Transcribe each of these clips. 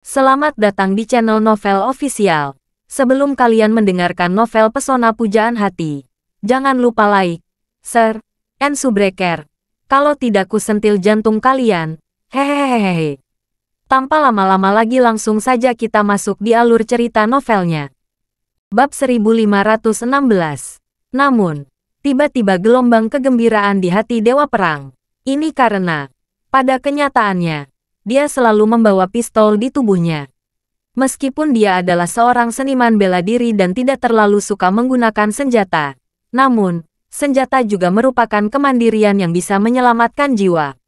Selamat datang di channel Novel Official. Sebelum kalian mendengarkan novel Pesona Pujaan Hati, jangan lupa like, share, and subscribe. Kalau tidak kusentil jantung kalian. Hehehehe. Tanpa lama-lama lagi langsung saja kita masuk di alur cerita novelnya. Bab 1516. Namun, tiba-tiba gelombang kegembiraan di hati Dewa Perang. Ini karena, pada kenyataannya, dia selalu membawa pistol di tubuhnya. Meskipun dia adalah seorang seniman bela diri dan tidak terlalu suka menggunakan senjata, namun, senjata juga merupakan kemandirian yang bisa menyelamatkan jiwa.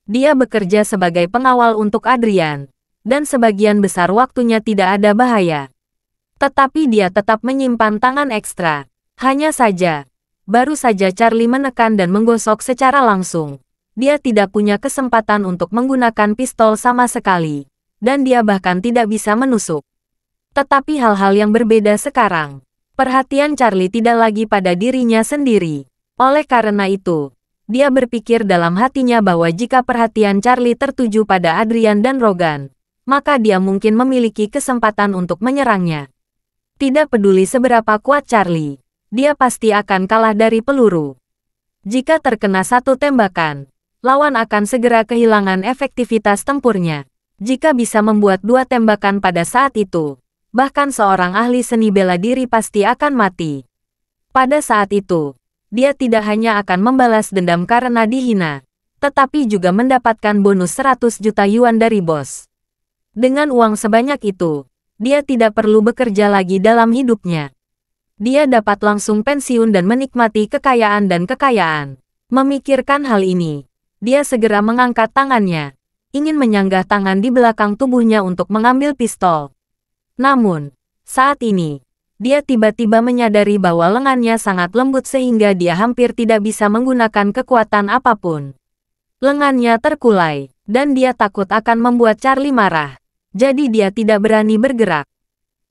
Dia bekerja sebagai pengawal untuk Adrian, dan sebagian besar waktunya tidak ada bahaya. Tetapi dia tetap menyimpan tangan ekstra. Hanya saja, baru saja Charlie menekan dan menggosok secara langsung. Dia tidak punya kesempatan untuk menggunakan pistol sama sekali, dan dia bahkan tidak bisa menusuk. Tetapi hal-hal yang berbeda sekarang. Perhatian Charlie tidak lagi pada dirinya sendiri. Oleh karena itu, dia berpikir dalam hatinya bahwa jika perhatian Charlie tertuju pada Adrian dan Rogan, maka dia mungkin memiliki kesempatan untuk menyerangnya. Tidak peduli seberapa kuat Charlie, dia pasti akan kalah dari peluru. Jika terkena satu tembakan, lawan akan segera kehilangan efektivitas tempurnya. Jika bisa membuat dua tembakan pada saat itu, bahkan seorang ahli seni bela diri pasti akan mati. Pada saat itu, dia tidak hanya akan membalas dendam karena dihina, tetapi juga mendapatkan bonus 100 juta yuan dari bos. Dengan uang sebanyak itu, dia tidak perlu bekerja lagi dalam hidupnya. Dia dapat langsung pensiun dan menikmati kekayaan dan kekayaan. Memikirkan hal ini, dia segera mengangkat tangannya, ingin menyanggah tangan di belakang tubuhnya untuk mengambil pistol. Namun, saat ini, dia tiba-tiba menyadari bahwa lengannya sangat lembut sehingga dia hampir tidak bisa menggunakan kekuatan apapun. Lengannya terkulai, dan dia takut akan membuat Charlie marah. Jadi dia tidak berani bergerak.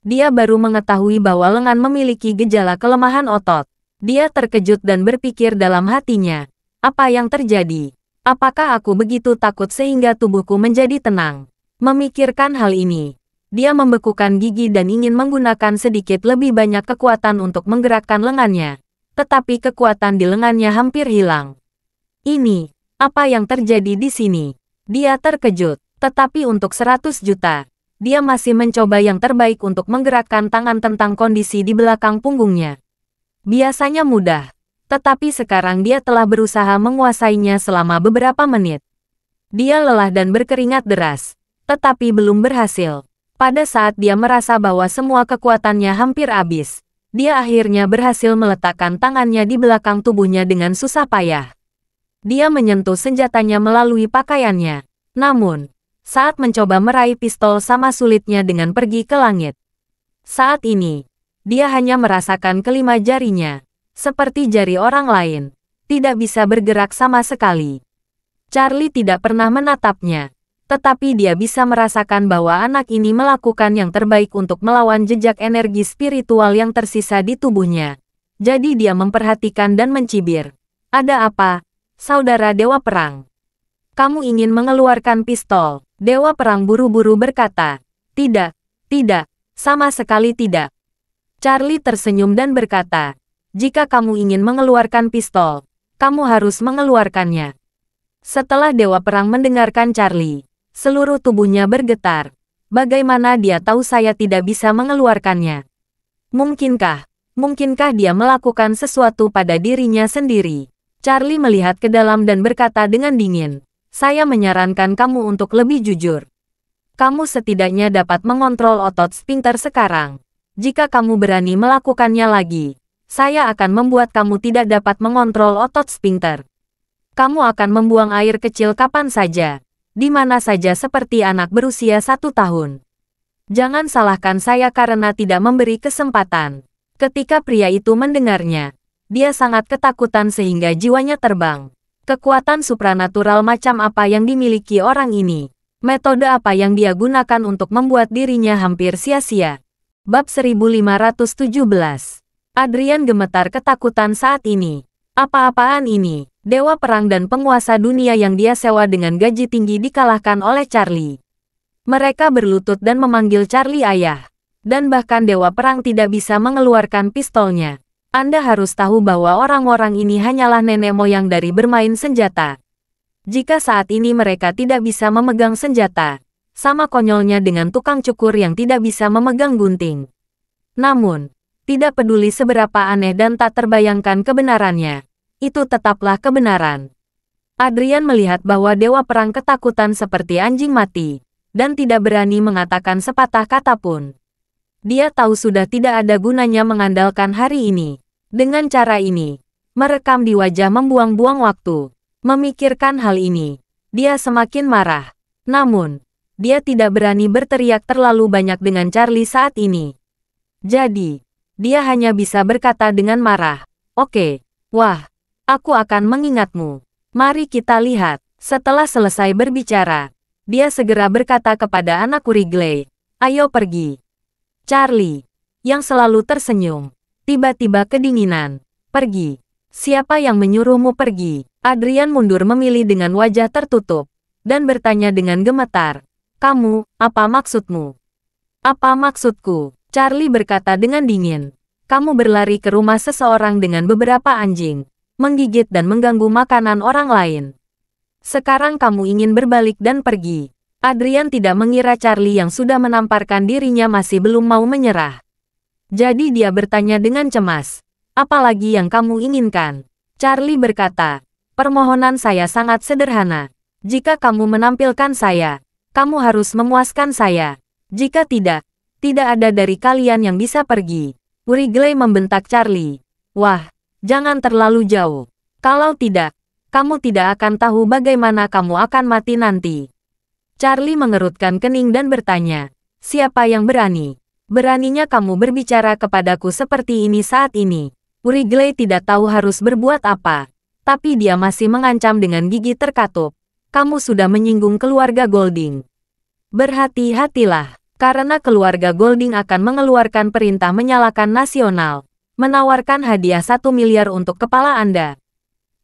Dia baru mengetahui bahwa lengan memiliki gejala kelemahan otot. Dia terkejut dan berpikir dalam hatinya, apa yang terjadi? Apakah aku begitu takut sehingga tubuhku menjadi tenang? Memikirkan hal ini, dia membekukan gigi dan ingin menggunakan sedikit lebih banyak kekuatan untuk menggerakkan lengannya. Tetapi kekuatan di lengannya hampir hilang. Ini, apa yang terjadi di sini? Dia terkejut, tetapi untuk 100 juta, dia masih mencoba yang terbaik untuk menggerakkan tangan tentang kondisi di belakang punggungnya. Biasanya mudah. Tetapi sekarang dia telah berusaha menguasainya selama beberapa menit. Dia lelah dan berkeringat deras, tetapi belum berhasil. Pada saat dia merasa bahwa semua kekuatannya hampir habis, dia akhirnya berhasil meletakkan tangannya di belakang tubuhnya dengan susah payah. Dia menyentuh senjatanya melalui pakaiannya. Namun, saat mencoba meraih pistol sama sulitnya dengan pergi ke langit. Saat ini, dia hanya merasakan kelima jarinya. Seperti jari orang lain, tidak bisa bergerak sama sekali. Charlie tidak pernah menatapnya, tetapi dia bisa merasakan bahwa anak ini melakukan yang terbaik untuk melawan jejak energi spiritual yang tersisa di tubuhnya. Jadi dia memperhatikan dan mencibir. Ada apa, saudara Dewa Perang? Kamu ingin mengeluarkan pistol? Dewa Perang buru-buru berkata. Tidak, sama sekali tidak. Charlie tersenyum dan berkata, jika kamu ingin mengeluarkan pistol, kamu harus mengeluarkannya. Setelah Dewa Perang mendengarkan Charlie, seluruh tubuhnya bergetar. Bagaimana dia tahu saya tidak bisa mengeluarkannya? Mungkinkah dia melakukan sesuatu pada dirinya sendiri? Charlie melihat ke dalam dan berkata dengan dingin, saya menyarankan kamu untuk lebih jujur. Kamu setidaknya dapat mengontrol otot sphincter sekarang. Jika kamu berani melakukannya lagi, saya akan membuat kamu tidak dapat mengontrol otot sphincter. Kamu akan membuang air kecil kapan saja, di mana saja seperti anak berusia 1 tahun. Jangan salahkan saya karena tidak memberi kesempatan. Ketika pria itu mendengarnya, dia sangat ketakutan sehingga jiwanya terbang. Kekuatan supranatural macam apa yang dimiliki orang ini? Metode apa yang dia gunakan untuk membuat dirinya hampir sia-sia? Bab 1517. Adrian gemetar ketakutan saat ini. Apa-apaan ini? Dewa Perang dan penguasa dunia yang dia sewa dengan gaji tinggi dikalahkan oleh Charlie. Mereka berlutut dan memanggil Charlie ayah. Dan bahkan Dewa Perang tidak bisa mengeluarkan pistolnya. Anda harus tahu bahwa orang-orang ini hanyalah nenek moyang dari bermain senjata. Jika saat ini mereka tidak bisa memegang senjata, sama konyolnya dengan tukang cukur yang tidak bisa memegang gunting. Namun, tidak peduli seberapa aneh dan tak terbayangkan kebenarannya, itu tetaplah kebenaran. Adrian melihat bahwa Dewa Perang ketakutan seperti anjing mati, dan tidak berani mengatakan sepatah kata pun. Dia tahu sudah tidak ada gunanya mengandalkan hari ini. Dengan cara ini, merekam di wajah membuang-buang waktu. Memikirkan hal ini, dia semakin marah. Namun, dia tidak berani berteriak terlalu banyak dengan Charlie saat ini. Jadi, dia hanya bisa berkata dengan marah, "Oke, wah, aku akan mengingatmu. Mari kita lihat." Setelah selesai berbicara, dia segera berkata kepada anak Wrigley, "Ayo pergi." Charlie, yang selalu tersenyum, tiba-tiba kedinginan. "Pergi? Siapa yang menyuruhmu pergi?" Adrian mundur memilih dengan wajah tertutup, dan bertanya dengan gemetar, "Kamu, apa maksudmu?" "Apa maksudku?" Charlie berkata dengan dingin. "Kamu berlari ke rumah seseorang dengan beberapa anjing, menggigit dan mengganggu makanan orang lain. Sekarang kamu ingin berbalik dan pergi." Adrian tidak mengira Charlie yang sudah menamparkan dirinya masih belum mau menyerah. Jadi dia bertanya dengan cemas, "Apa lagi yang kamu inginkan?" Charlie berkata, "Permohonan saya sangat sederhana. Jika kamu menampilkan saya, kamu harus memuaskan saya. Jika tidak, tidak ada dari kalian yang bisa pergi." Wrigley membentak Charlie. "Wah, jangan terlalu jauh. Kalau tidak, kamu tidak akan tahu bagaimana kamu akan mati nanti." Charlie mengerutkan kening dan bertanya, "Siapa yang berani? Beraninya kamu berbicara kepadaku seperti ini saat ini?" Wrigley tidak tahu harus berbuat apa, tapi dia masih mengancam dengan gigi terkatup. "Kamu sudah menyinggung keluarga Golding. Berhati-hatilah, karena keluarga Golding akan mengeluarkan perintah menyalakan nasional, menawarkan hadiah 1 miliar untuk kepala Anda."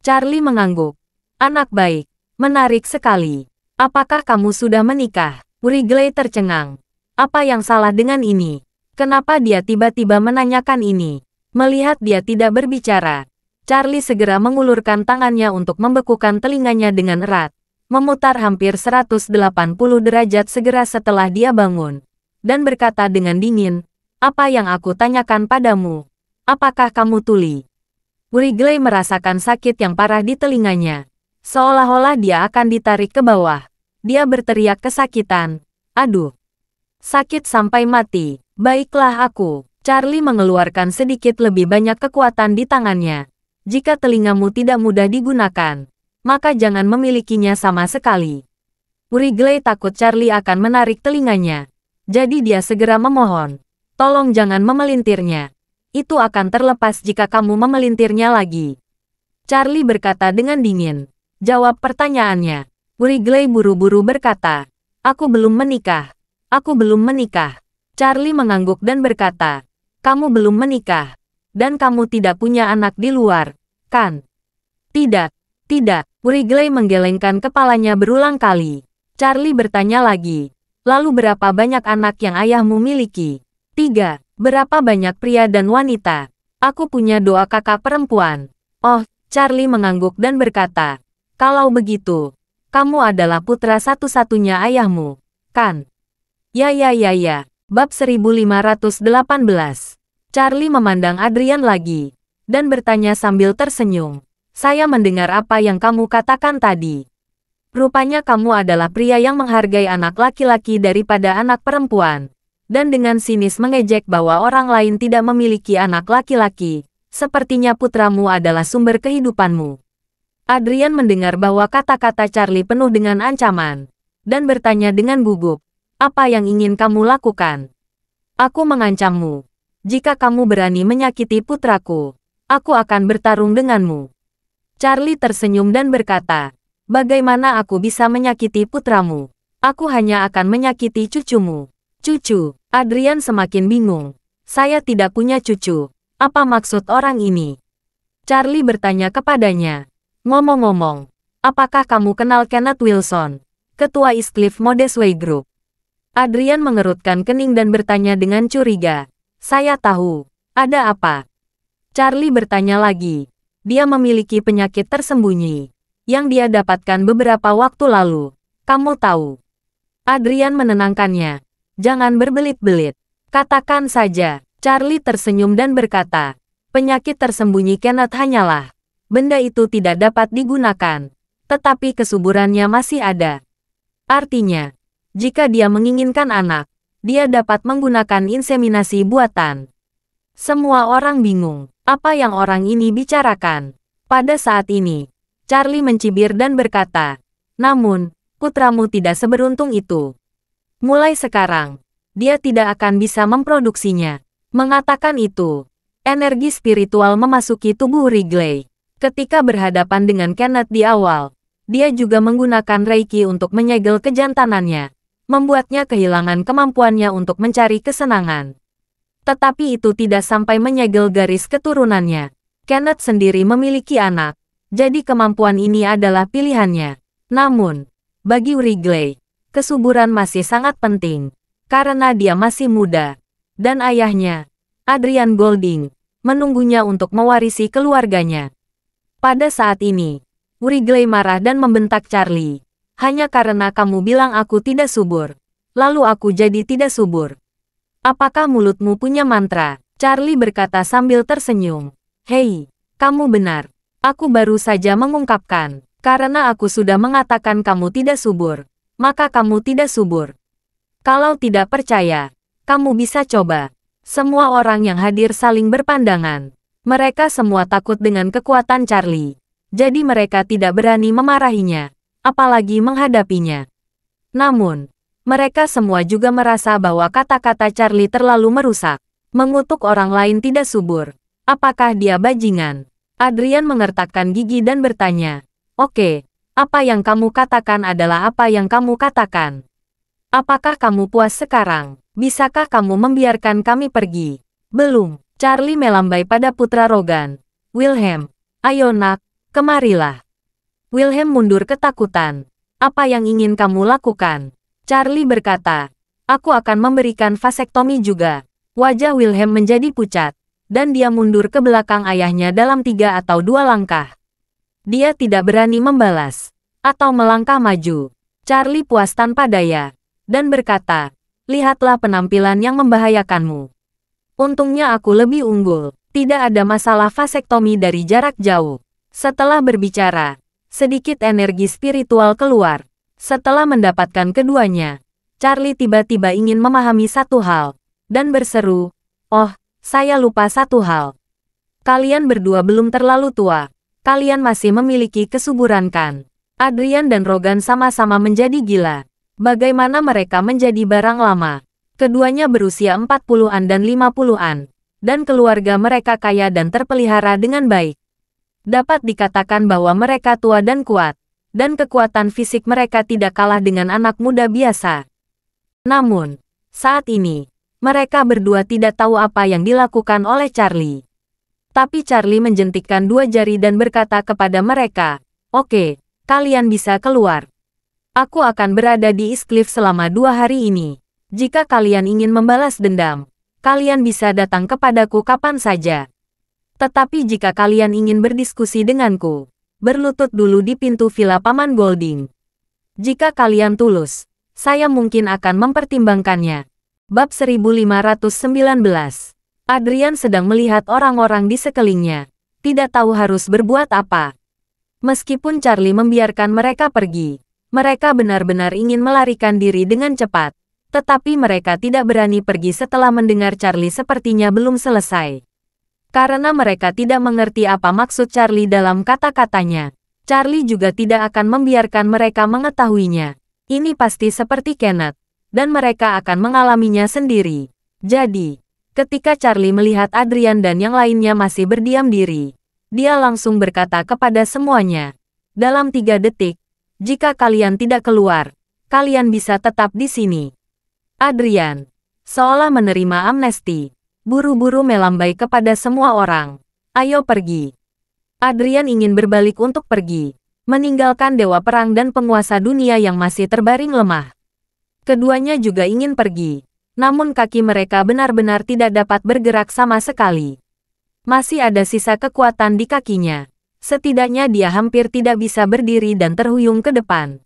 Charlie mengangguk. "Anak baik, menarik sekali. Apakah kamu sudah menikah?" Wrigley tercengang. Apa yang salah dengan ini? Kenapa dia tiba-tiba menanyakan ini? Melihat dia tidak berbicara, Charlie segera mengulurkan tangannya untuk membekukan telinganya dengan erat, memutar hampir 180 derajat segera setelah dia bangun, dan berkata dengan dingin, "Apa yang aku tanyakan padamu? Apakah kamu tuli?" Wrigley merasakan sakit yang parah di telinganya. Seolah-olah dia akan ditarik ke bawah. Dia berteriak kesakitan. "Aduh, sakit sampai mati. Baiklah aku." Charlie mengeluarkan sedikit lebih banyak kekuatan di tangannya. "Jika telingamu tidak mudah digunakan, maka jangan memilikinya sama sekali." Wrigley takut Charlie akan menarik telinganya. Jadi dia segera memohon, "Tolong jangan memelintirnya. Itu akan terlepas jika kamu memelintirnya lagi." Charlie berkata dengan dingin, "Jawab pertanyaannya." Wrigley buru-buru berkata, "Aku belum menikah. Aku belum menikah." Charlie mengangguk dan berkata, "Kamu belum menikah. Dan kamu tidak punya anak di luar, kan?" "Tidak, tidak." Wrigley menggelengkan kepalanya berulang kali. Charlie bertanya lagi, "Lalu berapa banyak anak yang ayahmu miliki?" "3. Berapa banyak pria dan wanita?" "Aku punya 2 kakak perempuan." "Oh," Charlie mengangguk dan berkata, "Kalau begitu, kamu adalah putra satu-satunya ayahmu, kan?" "Ya. Bab 1518. Charlie memandang Adrian lagi, dan bertanya sambil tersenyum, "Saya mendengar apa yang kamu katakan tadi. Rupanya kamu adalah pria yang menghargai anak laki-laki daripada anak perempuan." Dan dengan sinis mengejek bahwa orang lain tidak memiliki anak laki-laki, "Sepertinya putramu adalah sumber kehidupanmu." Adrian mendengar bahwa kata-kata Charlie penuh dengan ancaman, dan bertanya dengan gugup, "Apa yang ingin kamu lakukan?" "Aku mengancammu. Jika kamu berani menyakiti putraku, aku akan bertarung denganmu." Charlie tersenyum dan berkata, "Bagaimana aku bisa menyakiti putramu? Aku hanya akan menyakiti cucumu." "Cucu?" Adrian semakin bingung. "Saya tidak punya cucu. Apa maksud orang ini?" Charlie bertanya kepadanya, "Ngomong-ngomong, apakah kamu kenal Kenneth Wilson, ketua Eastcliff Modesway Group?" Adrian mengerutkan kening dan bertanya dengan curiga. Saya tahu. Ada apa? Charlie bertanya lagi. Dia memiliki penyakit tersembunyi yang dia dapatkan beberapa waktu lalu. Kamu tahu. Adrian menenangkannya. Jangan berbelit-belit. Katakan saja. Charlie tersenyum dan berkata, penyakit tersembunyi Kenneth hanyalah, benda itu tidak dapat digunakan, tetapi kesuburannya masih ada. Artinya, jika dia menginginkan anak, dia dapat menggunakan inseminasi buatan. Semua orang bingung, apa yang orang ini bicarakan. Pada saat ini, Charlie mencibir dan berkata, namun, putramu tidak seberuntung itu. Mulai sekarang, dia tidak akan bisa memproduksinya. Mengatakan itu, energi spiritual memasuki tubuh Wrigley. Ketika berhadapan dengan Kenneth di awal, dia juga menggunakan Reiki untuk menyegel kejantanannya, membuatnya kehilangan kemampuannya untuk mencari kesenangan. Tetapi itu tidak sampai menyegel garis keturunannya. Kenneth sendiri memiliki anak, jadi kemampuan ini adalah pilihannya. Namun, bagi Wrigley, kesuburan masih sangat penting, karena dia masih muda. Dan ayahnya, Adrian Golding, menunggunya untuk mewarisi keluarganya. Pada saat ini, Wrigley marah dan membentak Charlie. Hanya karena kamu bilang aku tidak subur, lalu aku jadi tidak subur. Apakah mulutmu punya mantra? Charlie berkata sambil tersenyum. Hei, kamu benar. Aku baru saja mengungkapkan, karena aku sudah mengatakan kamu tidak subur, maka kamu tidak subur. Kalau tidak percaya, kamu bisa coba. Semua orang yang hadir saling berpandangan. Mereka semua takut dengan kekuatan Charlie. Jadi mereka tidak berani memarahinya, apalagi menghadapinya. Namun, mereka semua juga merasa bahwa kata-kata Charlie terlalu merusak. Mengutuk orang lain tidak subur. Apakah dia bajingan? Adrian mengertakkan gigi dan bertanya. Oke, apa yang kamu katakan adalah apa yang kamu katakan. Apakah kamu puas sekarang? Bisakah kamu membiarkan kami pergi? Belum. Charlie melambai pada putra Rogan. Wilhelm, ayo nak, kemarilah. Wilhelm mundur ketakutan. Apa yang ingin kamu lakukan? Charlie berkata, aku akan memberikan vasektomi juga. Wajah Wilhelm menjadi pucat, dan dia mundur ke belakang ayahnya dalam 3 atau 2 langkah. Dia tidak berani membalas, atau melangkah maju. Charlie puas tanpa daya, dan berkata, lihatlah penampilan yang membahayakanmu. Untungnya aku lebih unggul, tidak ada masalah vasektomi dari jarak jauh. Setelah berbicara, sedikit energi spiritual keluar. Setelah mendapatkan keduanya, Charlie tiba-tiba ingin memahami satu hal, dan berseru, oh, saya lupa satu hal. Kalian berdua belum terlalu tua, kalian masih memiliki kesuburan kan? Adrian dan Rogan sama-sama menjadi gila. Bagaimana mereka menjadi barang lama? Keduanya berusia 40-an dan 50-an, dan keluarga mereka kaya dan terpelihara dengan baik. Dapat dikatakan bahwa mereka tua dan kuat, dan kekuatan fisik mereka tidak kalah dengan anak muda biasa. Namun, saat ini, mereka berdua tidak tahu apa yang dilakukan oleh Charlie. Tapi Charlie menjentikkan 2 jari dan berkata kepada mereka, oke, kalian bisa keluar. Aku akan berada di East Cliff selama 2 hari ini. Jika kalian ingin membalas dendam, kalian bisa datang kepadaku kapan saja. Tetapi jika kalian ingin berdiskusi denganku, berlutut dulu di pintu villa Paman Golding. Jika kalian tulus, saya mungkin akan mempertimbangkannya. Bab 1519. Adrian sedang melihat orang-orang di sekelilingnya, tidak tahu harus berbuat apa. Meskipun Charlie membiarkan mereka pergi, mereka benar-benar ingin melarikan diri dengan cepat, tetapi mereka tidak berani pergi setelah mendengar Charlie sepertinya belum selesai. Karena mereka tidak mengerti apa maksud Charlie dalam kata-katanya, Charlie juga tidak akan membiarkan mereka mengetahuinya. Ini pasti seperti Kenneth, dan mereka akan mengalaminya sendiri. Jadi, ketika Charlie melihat Adrian dan yang lainnya masih berdiam diri, dia langsung berkata kepada semuanya, dalam 3 detik, jika kalian tidak keluar, kalian bisa tetap di sini. Adrian, seolah menerima amnesti, buru-buru melambai kepada semua orang. Ayo pergi. Adrian ingin berbalik untuk pergi, meninggalkan dewa perang dan penguasa dunia yang masih terbaring lemah. Keduanya juga ingin pergi. Namun kaki mereka benar-benar tidak dapat bergerak sama sekali. Masih ada sisa kekuatan di kakinya. Setidaknya dia hampir tidak bisa berdiri dan terhuyung ke depan.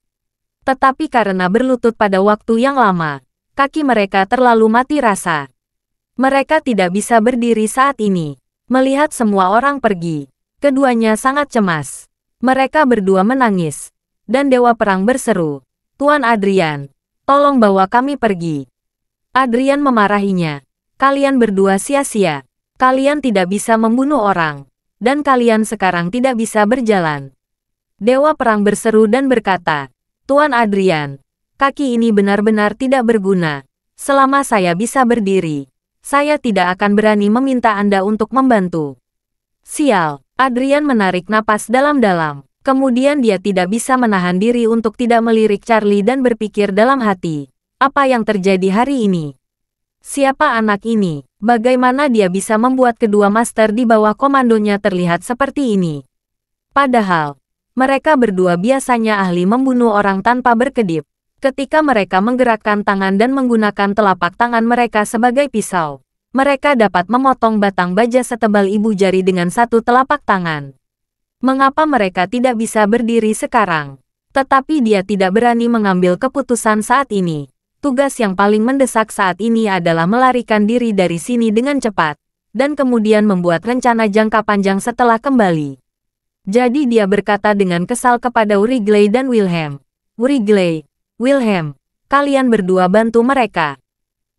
Tetapi karena berlutut pada waktu yang lama, kaki mereka terlalu mati rasa. Mereka tidak bisa berdiri saat ini. Melihat semua orang pergi, keduanya sangat cemas. Mereka berdua menangis. Dan Dewa Perang berseru, "Tuan Adrian, tolong bawa kami pergi." Adrian memarahinya. "Kalian berdua sia-sia. Kalian tidak bisa membunuh orang. Dan kalian sekarang tidak bisa berjalan." Dewa Perang berseru dan berkata, "Tuan Adrian, kaki ini benar-benar tidak berguna. Selama saya bisa berdiri, saya tidak akan berani meminta Anda untuk membantu." Sial, Adrian menarik napas dalam-dalam. Kemudian dia tidak bisa menahan diri untuk tidak melirik Charlie dan berpikir dalam hati, apa yang terjadi hari ini? Siapa anak ini? Bagaimana dia bisa membuat kedua master di bawah komandonya terlihat seperti ini? Padahal, mereka berdua biasanya ahli membunuh orang tanpa berkedip. Ketika mereka menggerakkan tangan dan menggunakan telapak tangan mereka sebagai pisau, mereka dapat memotong batang baja setebal ibu jari dengan satu telapak tangan. Mengapa mereka tidak bisa berdiri sekarang? Tetapi dia tidak berani mengambil keputusan saat ini. Tugas yang paling mendesak saat ini adalah melarikan diri dari sini dengan cepat, dan kemudian membuat rencana jangka panjang setelah kembali. Jadi dia berkata dengan kesal kepada Wrigley dan Wilhelm, "Wrigley, Wilhelm, kalian berdua bantu mereka."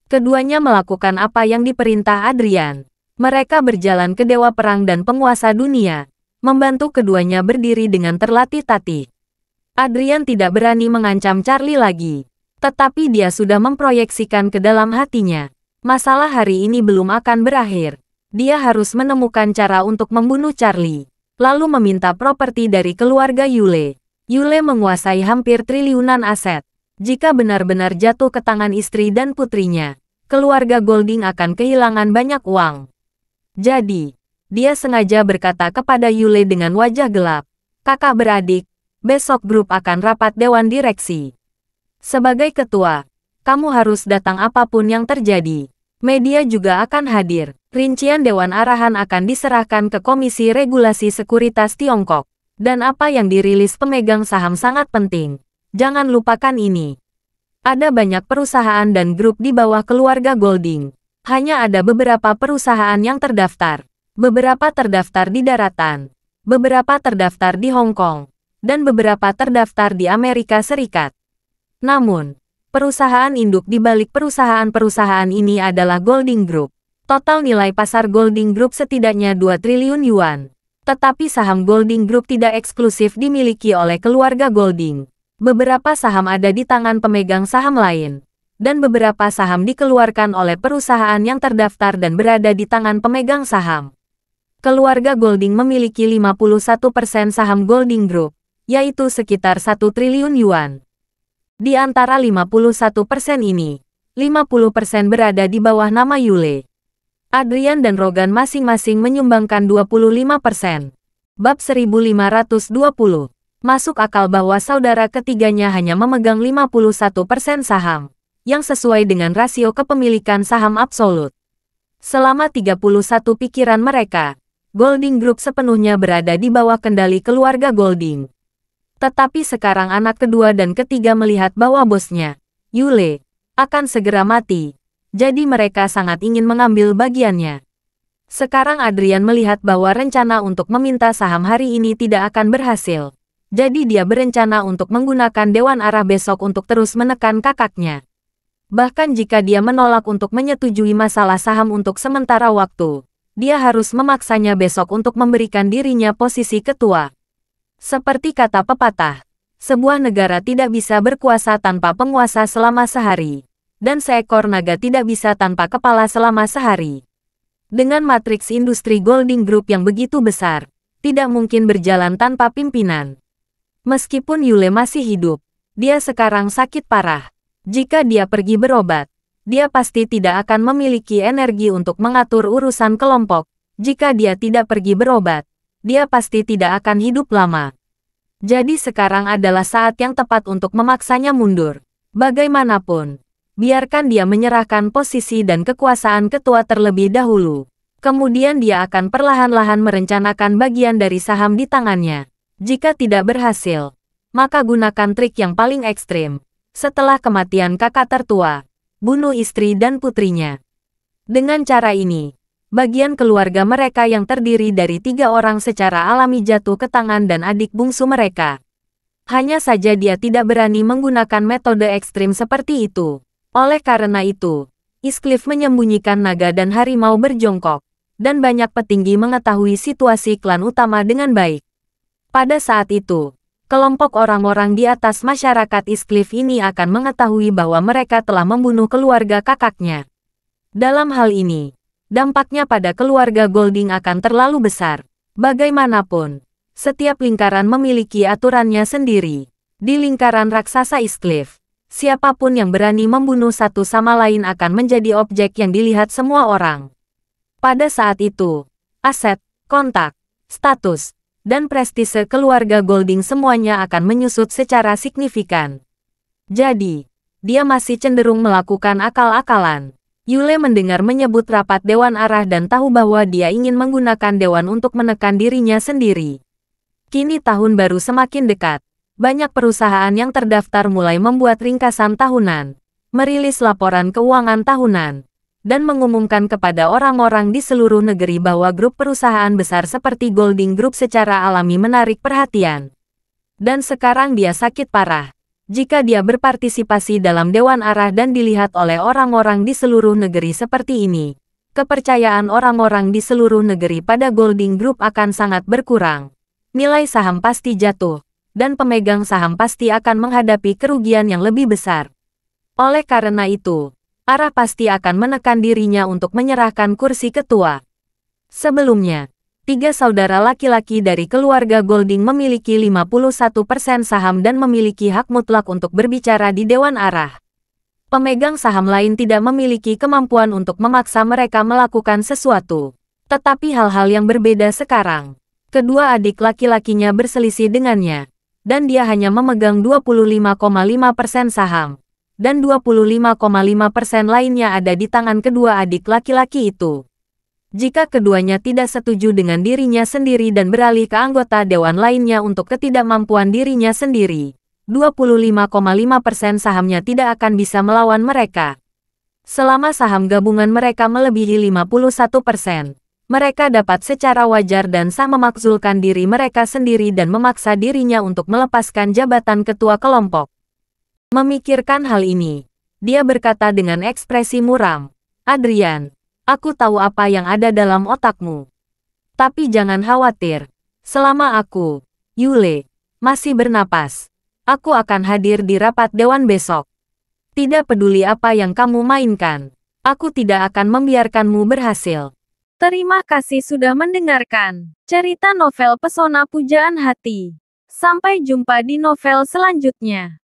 Keduanya melakukan apa yang diperintah Adrian. Mereka berjalan ke Dewa Perang dan Penguasa Dunia, membantu keduanya berdiri dengan terlatih-tatih. Adrian tidak berani mengancam Charlie lagi. Tetapi dia sudah memproyeksikan ke dalam hatinya. Masalah hari ini belum akan berakhir. Dia harus menemukan cara untuk membunuh Charlie. Lalu meminta properti dari keluarga Yule. Yule menguasai hampir triliunan aset. Jika benar-benar jatuh ke tangan istri dan putrinya, keluarga Golding akan kehilangan banyak uang. Jadi, dia sengaja berkata kepada Yule dengan wajah gelap, "Kakak beradik, besok grup akan rapat dewan direksi. Sebagai ketua, kamu harus datang apapun yang terjadi. Media juga akan hadir. Rincian Dewan Arahan akan diserahkan ke Komisi Regulasi Sekuritas Tiongkok. Dan apa yang dirilis pemegang saham sangat penting. Jangan lupakan ini. Ada banyak perusahaan dan grup di bawah keluarga Golding. Hanya ada beberapa perusahaan yang terdaftar. Beberapa terdaftar di daratan. Beberapa terdaftar di Hong Kong. Dan beberapa terdaftar di Amerika Serikat. Namun, perusahaan induk di balik perusahaan-perusahaan ini adalah Golding Group. Total nilai pasar Golding Group setidaknya 2 triliun yuan. Tetapi saham Golding Group tidak eksklusif dimiliki oleh keluarga Golding. Beberapa saham ada di tangan pemegang saham lain. Dan beberapa saham dikeluarkan oleh perusahaan yang terdaftar dan berada di tangan pemegang saham. Keluarga Golding memiliki 51% saham Golding Group, yaitu sekitar 1 triliun yuan. Di antara 51% ini, 50% berada di bawah nama Yule. Adrian dan Rogan masing-masing menyumbangkan 25%. Bab 1520. Masuk akal bahwa saudara ketiganya hanya memegang 51% saham, yang sesuai dengan rasio kepemilikan saham absolut. Selama 31 pikiran mereka, Golding Group sepenuhnya berada di bawah kendali keluarga Golding. Tetapi sekarang anak kedua dan ketiga melihat bahwa bosnya, Yule, akan segera mati. Jadi mereka sangat ingin mengambil bagiannya. Sekarang Adrian melihat bahwa rencana untuk meminta saham hari ini tidak akan berhasil. Jadi dia berencana untuk menggunakan Dewan Arah besok untuk terus menekan kakaknya. Bahkan jika dia menolak untuk menyetujui masalah saham untuk sementara waktu, dia harus memaksanya besok untuk memberikan dirinya posisi ketua. Seperti kata pepatah, sebuah negara tidak bisa berkuasa tanpa penguasa selama sehari, dan seekor naga tidak bisa tanpa kepala selama sehari. Dengan matriks industri Golding Group yang begitu besar, tidak mungkin berjalan tanpa pimpinan. Meskipun Yule masih hidup, dia sekarang sakit parah. Jika dia pergi berobat, dia pasti tidak akan memiliki energi untuk mengatur urusan kelompok. Jika dia tidak pergi berobat, dia pasti tidak akan hidup lama. Jadi sekarang adalah saat yang tepat untuk memaksanya mundur. Bagaimanapun, biarkan dia menyerahkan posisi dan kekuasaan ketua terlebih dahulu. Kemudian dia akan perlahan-lahan merencanakan bagian dari saham di tangannya. Jika tidak berhasil, maka gunakan trik yang paling ekstrim. Setelah kematian kakak tertua, bunuh istri dan putrinya. Dengan cara ini, bagian keluarga mereka yang terdiri dari 3 orang secara alami jatuh ke tangan dan adik bungsu mereka. Hanya saja dia tidak berani menggunakan metode ekstrim seperti itu. Oleh karena itu, Heathcliff menyembunyikan naga dan harimau berjongkok, dan banyak petinggi mengetahui situasi klan utama dengan baik. Pada saat itu, kelompok orang-orang di atas masyarakat Heathcliff ini akan mengetahui bahwa mereka telah membunuh keluarga kakaknya. Dalam hal ini, dampaknya pada keluarga Golding akan terlalu besar. Bagaimanapun, setiap lingkaran memiliki aturannya sendiri. Di lingkaran raksasa Heathcliff, siapapun yang berani membunuh satu sama lain akan menjadi objek yang dilihat semua orang. Pada saat itu, aset, kontak, status, dan prestise keluarga Golding semuanya akan menyusut secara signifikan. Jadi, dia masih cenderung melakukan akal-akalan. Yule mendengar menyebut rapat Dewan Arah dan tahu bahwa dia ingin menggunakan Dewan untuk menekan dirinya sendiri. Kini tahun baru semakin dekat. Banyak perusahaan yang terdaftar mulai membuat ringkasan tahunan, merilis laporan keuangan tahunan, dan mengumumkan kepada orang-orang di seluruh negeri bahwa grup perusahaan besar seperti Golding Group secara alami menarik perhatian. Dan sekarang dia sakit parah. Jika dia berpartisipasi dalam Dewan Arah dan dilihat oleh orang-orang di seluruh negeri seperti ini, kepercayaan orang-orang di seluruh negeri pada Golding Group akan sangat berkurang. Nilai saham pasti jatuh, dan pemegang saham pasti akan menghadapi kerugian yang lebih besar. Oleh karena itu, Arah pasti akan menekan dirinya untuk menyerahkan kursi ketua. Sebelumnya, 3 saudara laki-laki dari keluarga Golding memiliki 51% saham dan memiliki hak mutlak untuk berbicara di Dewan Arah. Pemegang saham lain tidak memiliki kemampuan untuk memaksa mereka melakukan sesuatu. Tetapi hal-hal yang berbeda sekarang. Kedua adik laki-lakinya berselisih dengannya, dan dia hanya memegang 25,5% saham, dan 25,5% lainnya ada di tangan kedua adik laki-laki itu. Jika keduanya tidak setuju dengan dirinya sendiri dan beralih ke anggota dewan lainnya untuk ketidakmampuan dirinya sendiri, 25,5% sahamnya tidak akan bisa melawan mereka. Selama saham gabungan mereka melebihi 51%. Mereka dapat secara wajar dan sah memakzulkan diri mereka sendiri dan memaksa dirinya untuk melepaskan jabatan ketua kelompok. Memikirkan hal ini, dia berkata dengan ekspresi muram, "Adrian, aku tahu apa yang ada dalam otakmu. Tapi jangan khawatir, selama aku, Yule, masih bernapas, aku akan hadir di rapat dewan besok. Tidak peduli apa yang kamu mainkan, aku tidak akan membiarkanmu berhasil." Terima kasih sudah mendengarkan cerita novel Pesona Pujaan Hati. Sampai jumpa di novel selanjutnya.